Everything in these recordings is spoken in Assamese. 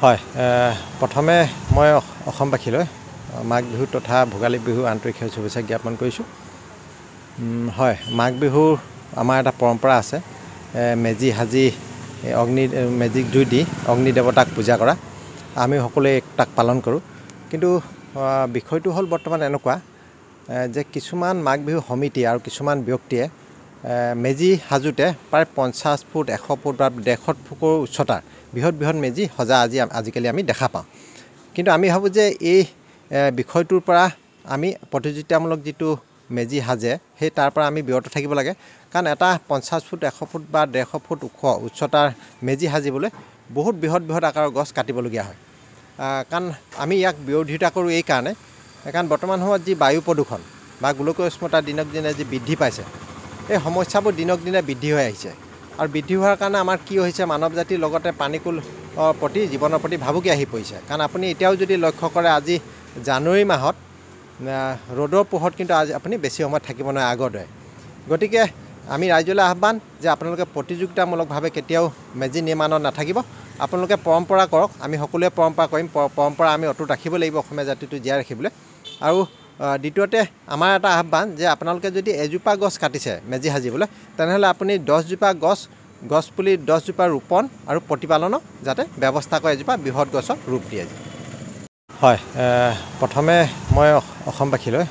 হয় প্ৰথমে মই অসমবাসীলৈ মাঘ বিহু তথা ভোগালী বিহু আন্তৰিক শুভেচ্ছা জ্ঞাপন কৰিছোঁ। হয়, মাঘ বিহুৰ আমাৰ এটা পৰম্পৰা আছে, মেজি সাজি মেজিক জুই দি অগ্নি দেৱতাক পূজা কৰা। আমি সকলোৱে তাক পালন কৰোঁ। কিন্তু বিষয়টো হ'ল বৰ্তমান এনেকুৱা যে কিছুমান মাঘ বিহু সমিতি আৰু কিছুমান ব্যক্তিয়ে মেজি সাজোঁতে প্ৰায় 50 ফুট 100 ফুট বা 150 ফুটৰ উচ্চতাৰ বৃহৎ মেজি সজা আজিকালি আমি দেখা পাওঁ। কিন্তু আমি ভাবোঁ যে এই বিষয়টোৰ পৰা আমি প্ৰতিযোগিতামূলক যিটো মেজি সাজে সেই তাৰ পৰা আমি বিৰত থাকিব লাগে। কাৰণ এটা 50 ফুট 100 ফুট বা 150 ফুট উচ্চতাৰ মেজি সাজিবলৈ বহুত বৃহৎ আকাৰৰ গছ কাটিবলগীয়া হয়। কাৰণ আমি ইয়াক বিৰোধিতা কৰোঁ এই কাৰণে, কাৰণ বৰ্তমান সময়ত যি বায়ু প্ৰদূষণ বা গোলকীয় উষ্ণতা দিনক দিনে যি বৃদ্ধি পাইছে, এই সমস্যাবোৰ দিনক দিনে বৃদ্ধি হৈ আহিছে। আৰু বৃদ্ধি হোৱাৰ কাৰণে আমাৰ কি হৈছে, মানৱ জাতিৰ লগতে প্ৰাণীকুল প্ৰতি জীৱনৰ প্ৰতি ভাবুকি আহি পৰিছে। কাৰণ আপুনি এতিয়াও যদি লক্ষ্য কৰে, আজি জানুৱাৰী মাহত ৰ'দৰ পোহৰত কিন্তু আজি আপুনি বেছি সময় থাকিব নোৱাৰে আগৰ দৰে। গতিকে আমি ৰাইজলৈ আহ্বান যে আপোনালোকে প্ৰতিযোগিতামূলকভাৱে কেতিয়াও মেজি নিৰ্মাণত নাথাকিব। আপোনালোকে পৰম্পৰা কৰক, আমি সকলোৱে পৰম্পৰা কৰিম, পৰম্পৰা আমি অটুট ৰাখিব লাগিব অসমীয়া জাতিটো জীয়াই ৰাখিবলৈ। আৰু দ্বিতীয়তে আমাৰ এটা আহ্বান যে আপোনালোকে যদি এজোপা গছ কাটিছে মেজি সাজিবলৈ, তেনেহ'লে আপুনি 10জোপা গছ পুলি 10জোপা ৰোপণ আৰু প্ৰতিপালনৰ যাতে ব্যৱস্থা কৰে, এজোপা বৃহৎ গছৰ ৰূপ দিয়ে। হয়, প্ৰথমে মই অসমবাসীলৈ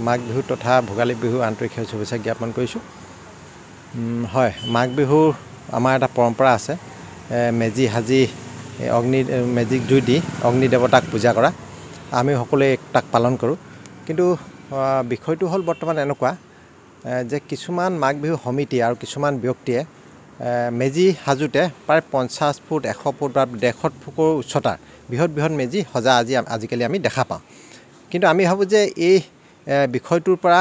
মাঘ বিহু তথা ভোগালী বিহু আন্তৰিক শুভেচ্ছা জ্ঞাপন কৰিছোঁ। হয়, মাঘ বিহুৰ আমাৰ এটা পৰম্পৰা আছে, মেজি সাজি মেজিক জুই দি অগ্নি দেৱতাক পূজা কৰা। আমি সকলোৱে তাক পালন কৰোঁ। কিন্তু বিষয়টো হ'ল বৰ্তমান এনেকুৱা যে কিছুমান মাঘ বিহু সমিতি আৰু কিছুমান ব্যক্তিয়ে মেজি সাজোঁতে প্ৰায় 50 ফুট 100 ফুট বা 150 ফুটৰ উচ্চতাৰ বৃহৎ মেজি সজা আজিকালি আমি দেখা পাওঁ। কিন্তু আমি ভাবোঁ যে এই বিষয়টোৰ পৰা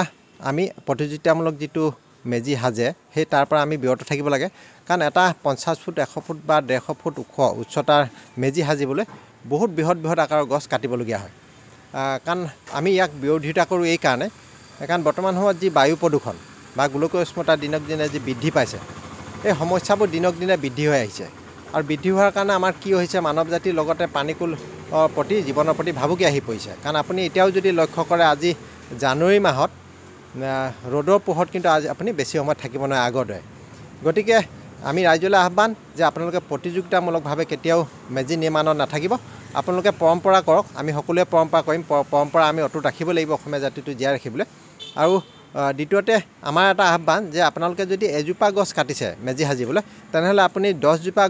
আমি প্ৰতিযোগিতামূলক যিটো মেজি সাজে সেই তাৰ পৰা আমি বিৰত থাকিব লাগে। কাৰণ এটা 50 ফুট 100 ফুট বা 150 ফুট উচ্চতাৰ মেজি সাজিবলৈ বহুত বৃহৎ আকাৰৰ গছ কাটিবলগীয়া হয়। কাৰণ আমি ইয়াক বিৰোধিতা কৰোঁ এই কাৰণে, কাৰণ বৰ্তমান সময়ত যি বায়ু প্ৰদূষণ বা গোলকীয় উষ্ণতা দিনক দিনে যি বৃদ্ধি পাইছে, এই সমস্যাবোৰ দিনক দিনে বৃদ্ধি হৈ আহিছে। আৰু বৃদ্ধি হোৱাৰ কাৰণে আমাৰ কি হৈছে, মানৱ জাতিৰ লগতে প্ৰাণীকুল প্ৰতি জীৱনৰ প্ৰতি ভাবুকি আহি পৰিছে। কাৰণ আপুনি এতিয়াও যদি লক্ষ্য কৰে, আজি জানুৱাৰী মাহত ৰ'দৰ পোহৰত কিন্তু আজি আপুনি বেছি সময় থাকিব নোৱাৰে আগৰ দৰে। গতিকে আমি ৰাইজলৈ আহ্বান যে আপোনালোকে প্ৰতিযোগিতামূলকভাৱে কেতিয়াও মেজি নিৰ্মাণত নাথাকিব। আপোনালোকে পৰম্পৰা কৰক, আমি সকলোৱে পৰম্পৰা কৰিম, পৰম্পৰা আমি অটুট ৰাখিব লাগিব অসমীয়া জাতিটো জীয়াই ৰাখিবলৈ। আৰু দ্বিতীয়তে আমাৰ এটা আহ্বান যে আপোনালোকে যদি এজোপা গছ কাটিছে মেজি সাজিবলৈ, তেনেহ'লে আপুনি 10জোপা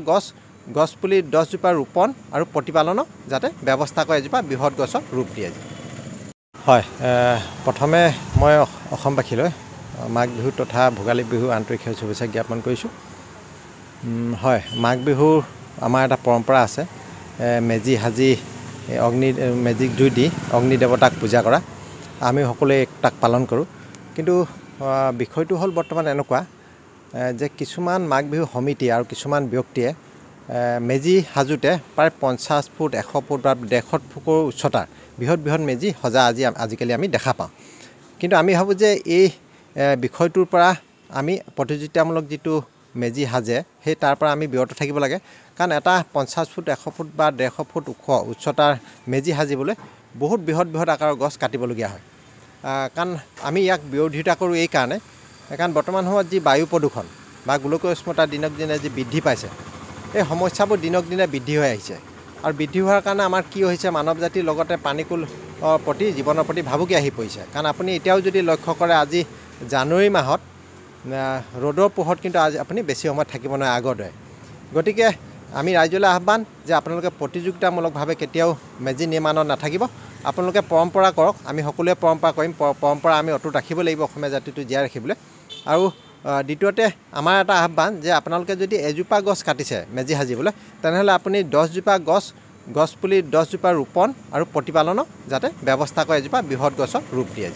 গছ পুলি 10জোপা ৰোপণ আৰু প্ৰতিপালনৰ যাতে ব্যৱস্থা কৰে, এজোপা বৃহৎ গছৰ ৰূপ দিয়ে। হয়, প্ৰথমে মই অসমবাসীলৈ মাঘ বিহু তথা ভোগালী বিহু আন্তৰিক শুভেচ্ছা জ্ঞাপন কৰিছোঁ। হয়, মাঘ বিহুৰ আমাৰ এটা পৰম্পৰা আছে, মেজি সাজি মেজিক জুই দি অগ্নি দেৱতাক পূজা কৰা। আমি সকলোৱে তাক পালন কৰোঁ। কিন্তু বিষয়টো হ'ল বৰ্তমান এনেকুৱা যে কিছুমান মাঘ বিহু সমিতি আৰু কিছুমান ব্যক্তিয়ে মেজি সাজোঁতে প্ৰায় 50 ফুট 100 ফুট বা 150 ফুটৰ উচ্চতাৰ বৃহৎ মেজি সজা আজিকালি আমি দেখা পাওঁ। কিন্তু আমি ভাবোঁ যে এই বিষয়টোৰ পৰা আমি প্ৰতিযোগিতামূলক যিটো মেজি সাজে সেই তাৰ পৰা আমি বিৰত থাকিব লাগে। কাৰণ এটা 50 ফুট 100 ফুট বা 150 ফুট উচ্চতাৰ মেজি সাজিবলৈ বহুত বৃহৎ আকাৰৰ গছ কাটিবলগীয়া হয়। কাৰণ আমি ইয়াক বিৰোধিতা কৰোঁ এই কাৰণে, কাৰণ বৰ্তমান সময়ত যি বায়ু প্ৰদূষণ বা গোলকীয় উষ্ণতা দিনক দিনে যি বৃদ্ধি পাইছে, এই সমস্যাবোৰ দিনক দিনে বৃদ্ধি হৈ আহিছে। আৰু বৃদ্ধি হোৱাৰ কাৰণে আমাৰ কি হৈছে, মানৱ জাতিৰ লগতে প্ৰাণীকুল প্ৰতি জীৱনৰ প্ৰতি ভাবুকি আহি পৰিছে। কাৰণ আপুনি এতিয়াও যদি লক্ষ্য কৰে, আজি জানুৱাৰী মাহত ৰ'দৰ পোহৰত কিন্তু আজি আপুনি বেছি সময় থাকিব নোৱাৰে আগৰ দৰে। গতিকে আমি ৰাইজলৈ আহ্বান যে আপোনালোকে প্ৰতিযোগিতামূলকভাৱে কেতিয়াও মেজি নিৰ্মাণত নাথাকিব। আপোনালোকে পৰম্পৰা কৰক, আমি সকলোৱে পৰম্পৰা কৰিম, পৰম্পৰা আমি অটুট ৰাখিব লাগিব অসমীয়া জাতিটো জীয়াই ৰাখিবলৈ। আৰু দ্বিতীয়তে আমাৰ এটা আহ্বান যে আপোনালোকে যদি এজোপা গছ কাটিছে মেজি সাজিবলৈ, তেনেহ'লে আপুনি 10জোপা গছ পুলি 10জোপা ৰোপণ আৰু প্ৰতিপালনৰ যাতে ব্যৱস্থা কৰে, এজোপা বৃহৎ গছৰ ৰূপ দিয়ে।